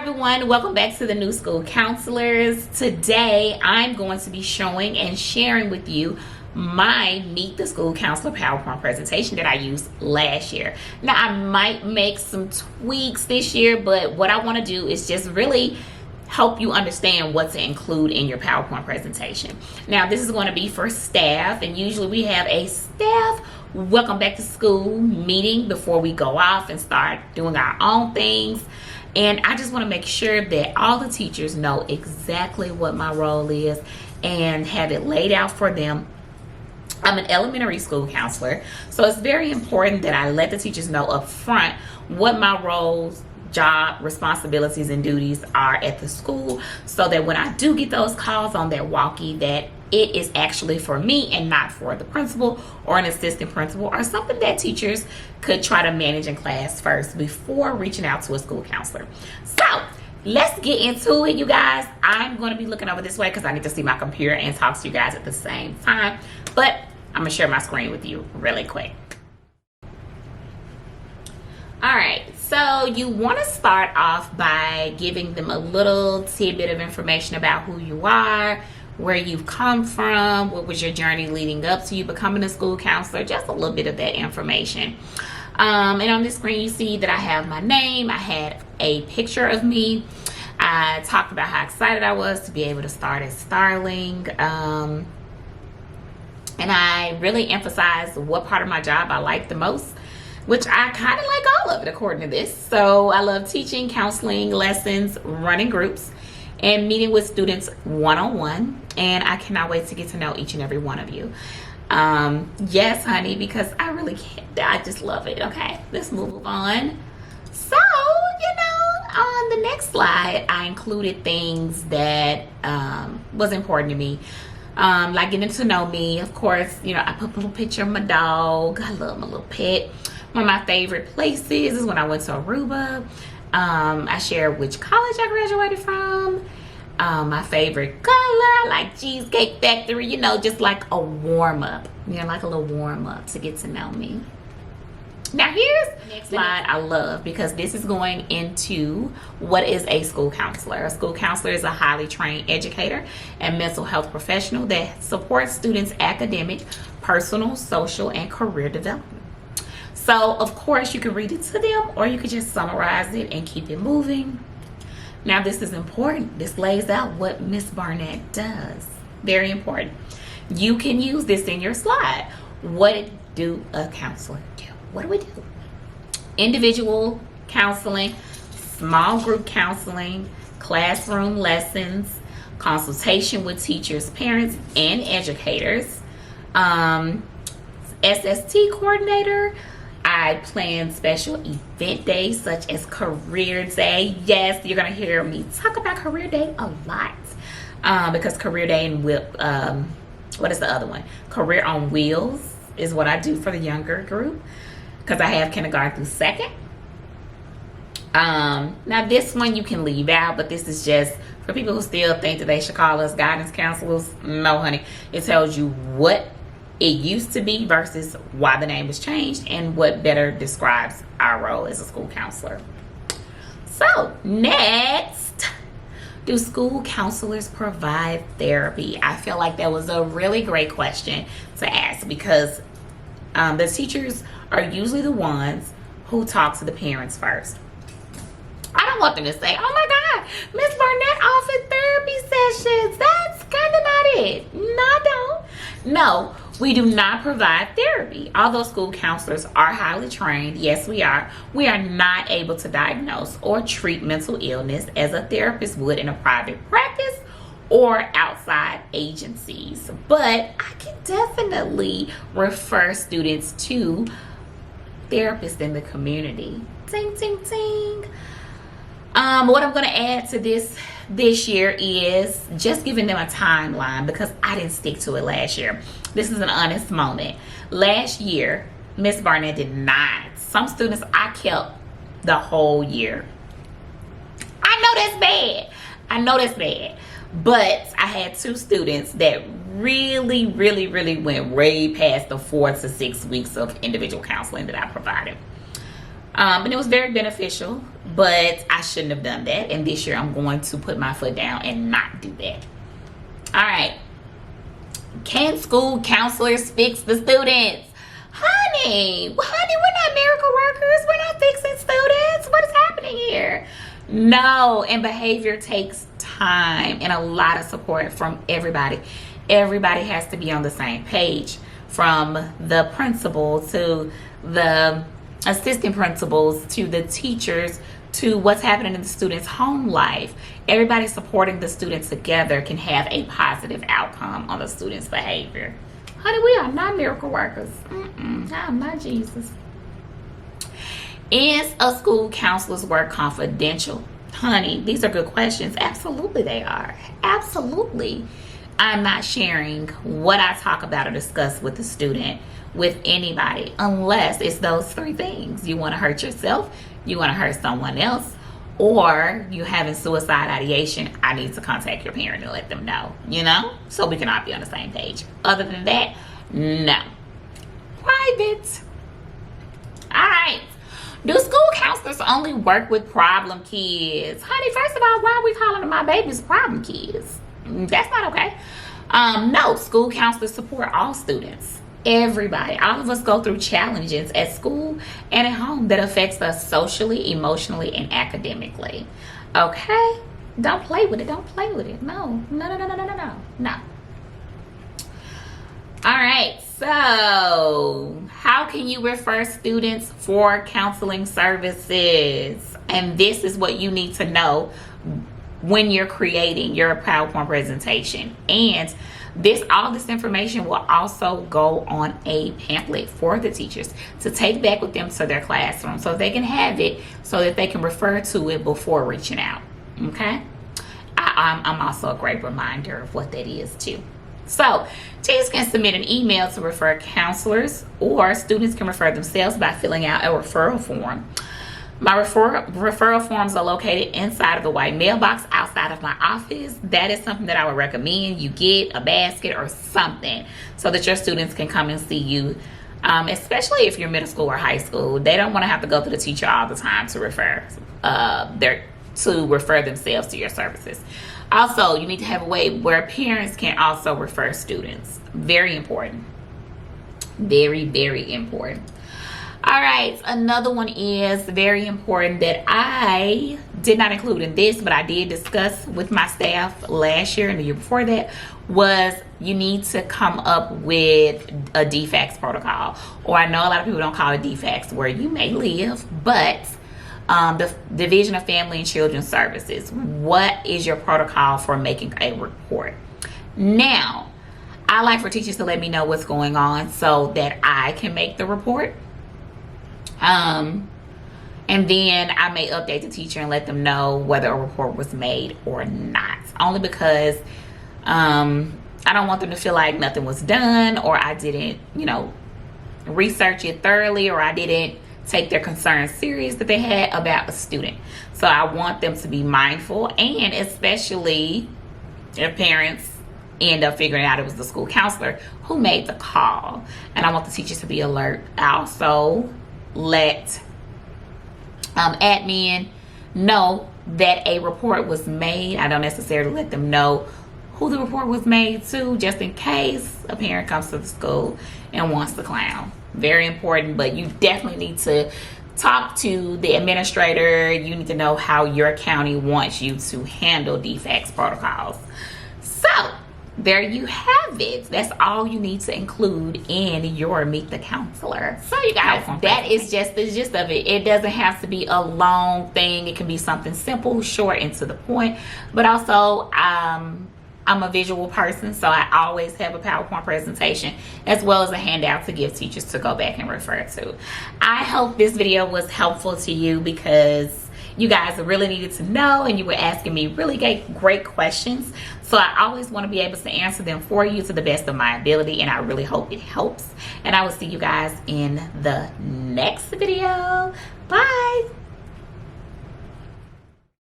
everyone, welcome back to the New School Counselors. Today I'm going to be showing and sharing with you my Meet the School Counselor PowerPoint presentation that I used last year. Now I might make some tweaks this year, but what I want to do is just really help you understand what to include in your PowerPoint presentation. Now this is going to be for staff, and usually we have a staff welcome back to school meeting before we go off and start doing our own things. And I just want to make sure that all the teachers know exactly what my role is and have it laid out for them. I'm an elementary school counselor, so it's very important that I let the teachers know up front what my roles, job, responsibilities, and duties are at the school, so that when I do get those calls on that walkie, that it is actually for me and not for the principal or an assistant principal or something that teachers could try to manage in class first before reaching out to a school counselor. So let's get into it, you guys. I'm going to be looking over this way because I need to see my computer and talk to you guys at the same time, but I'm going to share my screen with you really quick. All right, so you want to start off by giving them a little tidbit of information about who you are, where you've come from, what was your journey leading up to you becoming a school counselor, just a little bit of that information. And on this screen you see that I have my name, I had a picture of me, I talked about how excited I was to be able to start at Starling, and I really emphasized what part of my job I like the most, which I kind of like all of it according to this. So I love teaching, counseling, lessons, running groups, and meeting with students one-on-one, and I cannot wait to get to know each and every one of you. Yes, honey, because I really can't, I just love it. Okay, let's move on. So, on the next slide, I included things that was important to me. Like getting to know me. Of course, I put a little picture of my dog. I love my little pet. One of my favorite places is when I went to Aruba. I shared which college I graduated from. My favorite color, I like Cheesecake Factory, just like a warm-up. Like a little warm-up to get to know me. Now here's the next slide I love, because this is going into what is a school counselor. A school counselor is a highly trained educator and mental health professional that supports students' academic, personal, social, and career development. So, of course, you can read it to them, or you could just summarize it and keep it moving. Now, this is important. This lays out what Miss Barnett does. Very important. You can use this in your slide. What do a counselor do? What do we do? Individual counseling, small group counseling, classroom lessons, consultation with teachers, parents, and educators, SST coordinator. I plan special event days such as Career Day. Yes, you're going to hear me talk about Career Day a lot, because Career Day and what is the other one? Career on Wheels is what I do for the younger group, because I have kindergarten through second. Now this one you can leave out, but this is just for people who still think that they should call us guidance counselors. No, honey. It tells you what it used to be versus why the name was changed and what better describes our role as a school counselor. So next, do school counselors provide therapy? I feel like that was a really great question to ask, because the teachers are usually the ones who talk to the parents first. I don't want them to say, oh my God, Miss Barnett offered therapy sessions. That's kind of not it. No, I don't. No, we do not provide therapy. Although school counselors are highly trained, yes, we are not able to diagnose or treat mental illness as a therapist would in a private practice or outside agencies. But I can definitely refer students to therapists in the community. Ting, ting, ting. What I'm going to add to this year is just giving them a timeline, because I didn't stick to it last year. This is an honest moment. Last year, Miss Barnett did not. Some students I kept the whole year. I know that's bad. But I had two students that really went way past the 4 to 6 weeks of individual counseling that I provided. And it was very beneficial. but I shouldn't have done that. And this year I'm going to put my foot down and not do that. All right. Can school counselors fix the students? Honey, we're not miracle workers. We're not fixing students. What is happening here? No, and behavior takes time and a lot of support from everybody. Everybody has to be on the same page, from the principal to the assistant principals to the teachers to what's happening in the student's home life. Everybody supporting the students together can have a positive outcome on the student's behavior. Honey, we are not miracle workers. I'm not Jesus. Is a school counselor's work confidential? Honey, these are good questions. Absolutely they are. Absolutely. I'm not sharing what I talk about or discuss with the student with anybody unless it's those three things. You want to hurt yourself, you want to hurt someone else, or you having suicide ideation. I need to contact your parent and let them know, so we can all be on the same page. Other than that, no. Private. All right. Do school counselors only work with problem kids? Honey, first of all, why are we calling my babies problem kids? That's not okay. No, school counselors support all students. Everybody. All of us go through challenges at school and at home that affects us socially, emotionally, and academically. Okay? Don't play with it. Don't play with it. No. No. All right. So, how can you refer students for counseling services? And this is what you need to know when you're creating your PowerPoint presentation. And all this information will also go on a pamphlet for the teachers to take back with them to their classroom so they can have it, so that they can refer to it before reaching out. Okay? I'm also a great reminder of what that is too. So teachers can submit an email to refer counselors, or students can refer themselves by filling out a referral form. My referral forms are located inside of the white mailbox outside of my office. That is something that I would recommend you get a basket or something so that your students can come and see you, especially if you're middle school or high school. They don't want to have to go to the teacher all the time to refer themselves to your services. Also, you need to have a way where parents can also refer students. Very important. Very, very important. All right, another one is very important that I did not include in this, but I did discuss with my staff last year and the year before that, was you need to come up with a DFACS protocol. Or I know a lot of people don't call it DFACS where you may live, but the Division of Family and Children Services. What is your protocol for making a report? Now, I like for teachers to let me know what's going on so that I can make the report. And then I may update the teacher and let them know whether a report was made or not. Only because I don't want them to feel like nothing was done, or I didn't, research it thoroughly, or I didn't take their concerns serious that they had about a student. So I want them to be mindful, and especially if parents end up figuring out it was the school counselor who made the call. And I want the teachers to be alert. I also let admin know that a report was made. I don't necessarily let them know who the report was made to, just in case a parent comes to the school and wants to clown. Very important, but you definitely need to talk to the administrator. You need to know how your county wants you to handle DFACS protocols. So there you have it. That's all you need to include in your Meet the Counselor. So you guys, that is just the gist of it. It doesn't have to be a long thing. It can be something simple, short, and to the point. But also, I'm a visual person, so I always have a PowerPoint presentation as well as a handout to give teachers to go back and refer to. I hope this video was helpful to you, because you guys really needed to know, and you were asking me really great questions. So I always want to be able to answer them for you to the best of my ability, and I really hope it helps. And I will see you guys in the next video. Bye.